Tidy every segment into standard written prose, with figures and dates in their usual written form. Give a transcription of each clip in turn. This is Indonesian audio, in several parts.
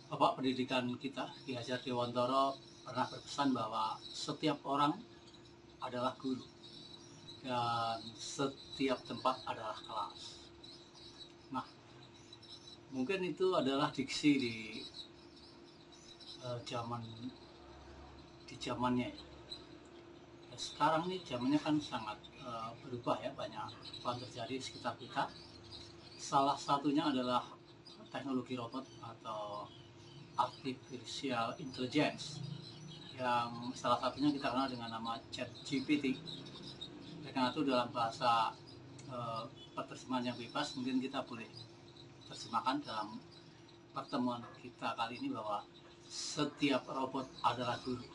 Bapak pendidikan kita, Ki Hajar Dewantara, pernah berpesan bahwa setiap orang adalah guru dan setiap tempat adalah kelas. Nah, mungkin itu adalah diksi di zaman di zamannya ya. Sekarang nih zamannya kan sangat berubah ya, banyak hal terjadi di sekitar kita. Salah satunya adalah teknologi robot atau artificial intelligence, yang salah satunya kita kenal dengan nama ChatGPT. Karena itu dalam bahasa penerjemahan yang bebas, mungkin kita boleh terjemahkan dalam pertemuan kita kali ini bahwa setiap robot adalah guru.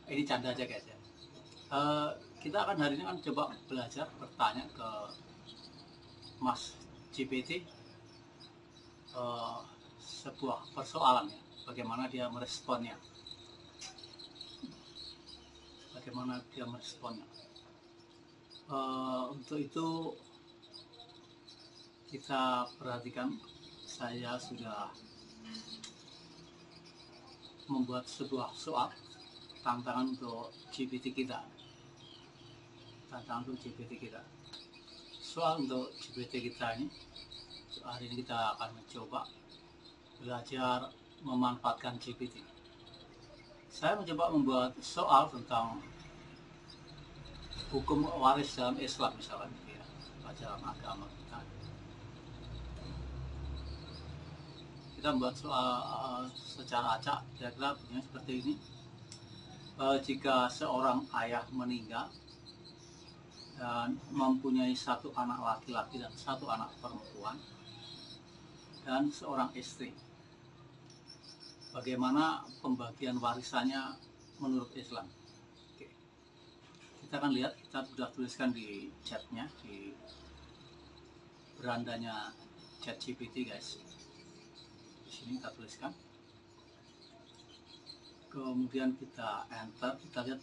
Ini canda aja guys ya. Kita akan hari ini kan coba belajar bertanya ke Mas GPT sebuah persoalan ya, bagaimana dia meresponnya. Untuk itu kita perhatikan, saya sudah membuat sebuah soal tantangan untuk GPT kita. Soal untuk GPT kita ini, hari ini kita akan mencoba belajar memanfaatkan GPT. Saya mencoba membuat soal tentang hukum waris dalam Islam misalnya, ya, pelajaran agama kita. Kita membuat soal secara acak, kira-kira bunyinya seperti ini. Jika seorang ayah meninggal dan mempunyai satu anak laki-laki dan satu anak perempuan dan seorang istri, bagaimana pembagian warisannya menurut Islam? Oke. Kita akan lihat, kita sudah tuliskan di chatnya, di berandanya ChatGPT guys. Di sini kita tuliskan, kemudian kita enter, kita lihat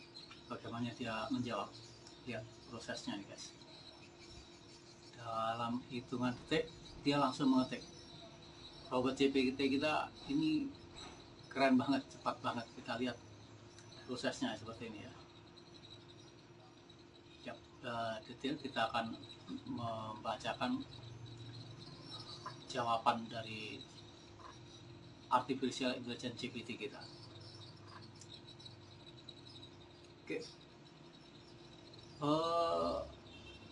bagaimana dia menjawab. Lihat prosesnya nih guys, dalam hitungan detik dia langsung mengetik. Robot GPT kita ini keren banget, cepat banget. Kita lihat prosesnya seperti ini ya. Detail kita akan membacakan jawaban dari artificial intelligence GPT kita. Oke.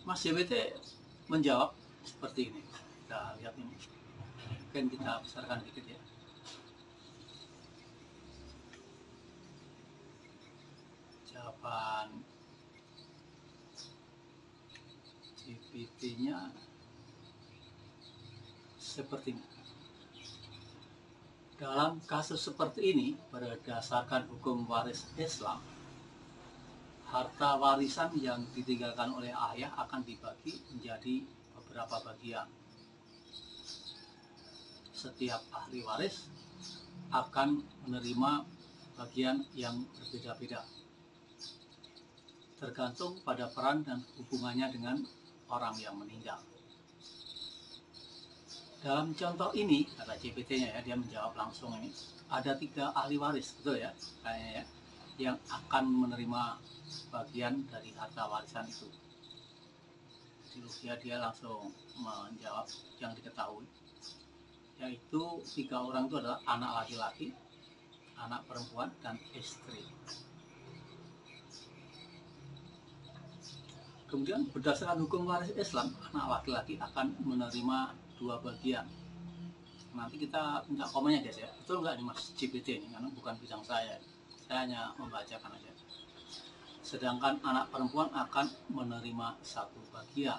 Mas GPT menjawab seperti ini. Kita lihat ini. Mungkin kita besarkan dikit ya. Jawaban GPT-nya seperti ini. Dalam kasus seperti ini, berdasarkan hukum waris Islam, harta warisan yang ditinggalkan oleh ayah akan dibagi menjadi beberapa bagian. Setiap ahli waris akan menerima bagian yang berbeda-beda, tergantung pada peran dan hubungannya dengan orang yang meninggal. Dalam contoh ini, kata GPT-nya ya, dia menjawab langsung ini, ada 3 ahli waris, betul ya, kayaknya ya, yang akan menerima bagian dari harta warisan itu. Jadi dia langsung menjawab yang diketahui, yaitu 3 orang itu adalah anak laki-laki, anak perempuan, dan istri. Kemudian berdasarkan hukum waris Islam, anak laki-laki akan menerima 2 bagian. Nanti kita minta komennya guys ya, betul nggak nih Mas GPT ini, karena bukan bidang saya hanya membacakan aja. Sedangkan anak perempuan akan menerima 1 bagian.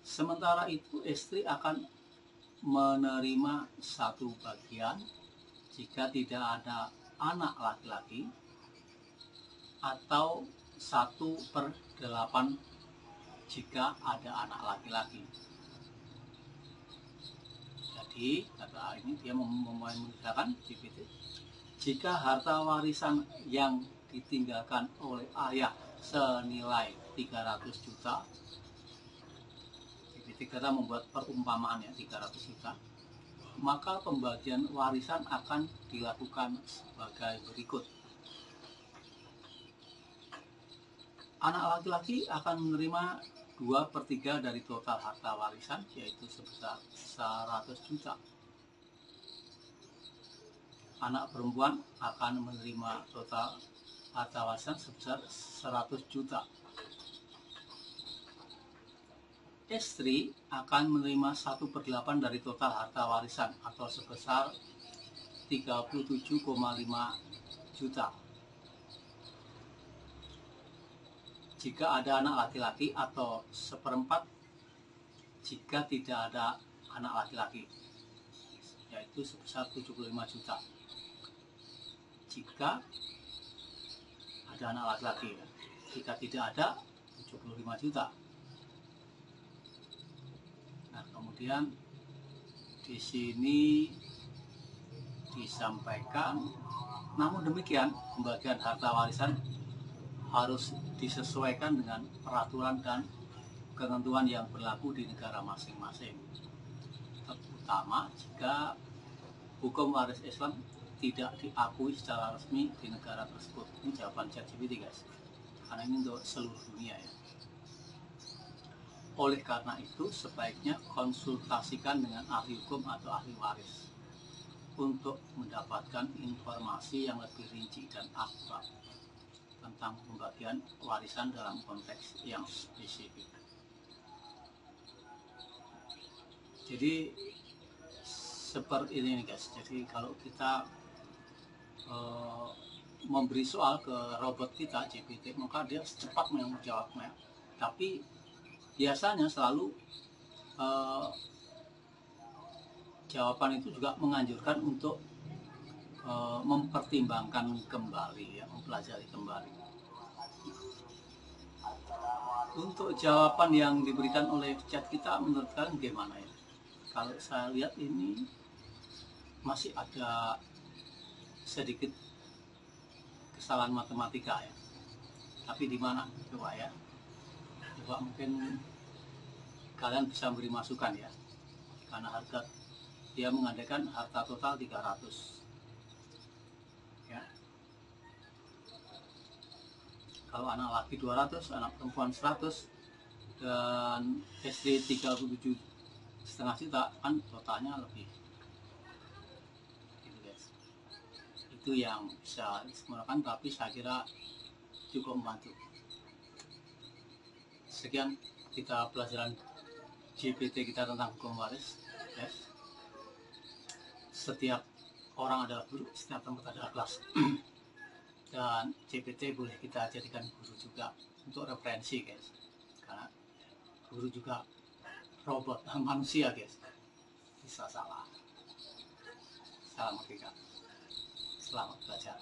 Sementara itu istri akan menerima 1 bagian jika tidak ada anak laki-laki, atau 1/8 jika ada anak laki-laki. Jadi kata ini dia memudahkan GPT, jika harta warisan yang ditinggalkan oleh ayah senilai 300 juta, GPT kita membuat perumpamaan ya, 300 juta, maka pembagian warisan akan dilakukan sebagai berikut. Anak laki-laki akan menerima 2/3 dari total harta warisan, yaitu sebesar 100 juta. Anak perempuan akan menerima total harta warisan sebesar 100 juta. Istri akan menerima 1/8 dari total harta warisan atau sebesar 37,5 juta. Jika ada anak laki-laki, atau 1/4 jika tidak ada anak laki-laki, yaitu sebesar 75 juta. Jika ada anak laki-laki, jika tidak ada 75 juta. Nah, kemudian di sini disampaikan, namun demikian pembagian harta warisan harus disesuaikan dengan peraturan dan ketentuan yang berlaku di negara masing-masing, terutama jika hukum waris Islam tidak diakui secara resmi di negara tersebut. Ini jawaban ChatGPT, guys, karena ini untuk seluruh dunia ya. Oleh karena itu, sebaiknya konsultasikan dengan ahli hukum atau ahli waris untuk mendapatkan informasi yang lebih rinci dan akurat tentang pembagian warisan dalam konteks yang spesifik. Jadi seperti ini guys. Jadi kalau kita memberi soal ke robot kita GPT, maka dia cepat menjawabnya. Tapi biasanya selalu jawaban itu juga menganjurkan untuk mempertimbangkan kembali, ya, mempelajari kembali. Untuk jawaban yang diberikan oleh chat kita, menurut kalian gimana ya? Kalau saya lihat ini masih ada sedikit kesalahan matematika ya. Tapi di mana? Coba ya. Coba mungkin kalian bisa beri masukan ya. Karena harga dia mengandaikan harta total 300. Ya. Kalau anak laki 200, anak perempuan 100, dan SD 37,5 juta, kan totalnya lebih. Gitu guys. Itu yang bisa disempurnakan, tapi saya kira cukup membantu. Sekian kita pelajaran GPT kita tentang hukum waris, guys. Setiap orang adalah guru, setiap tempat adalah kelas. Dan GPT boleh kita jadikan guru juga untuk referensi, guys, karena guru juga robot, manusia, guys, bisa salah. Salam merdeka, selamat belajar.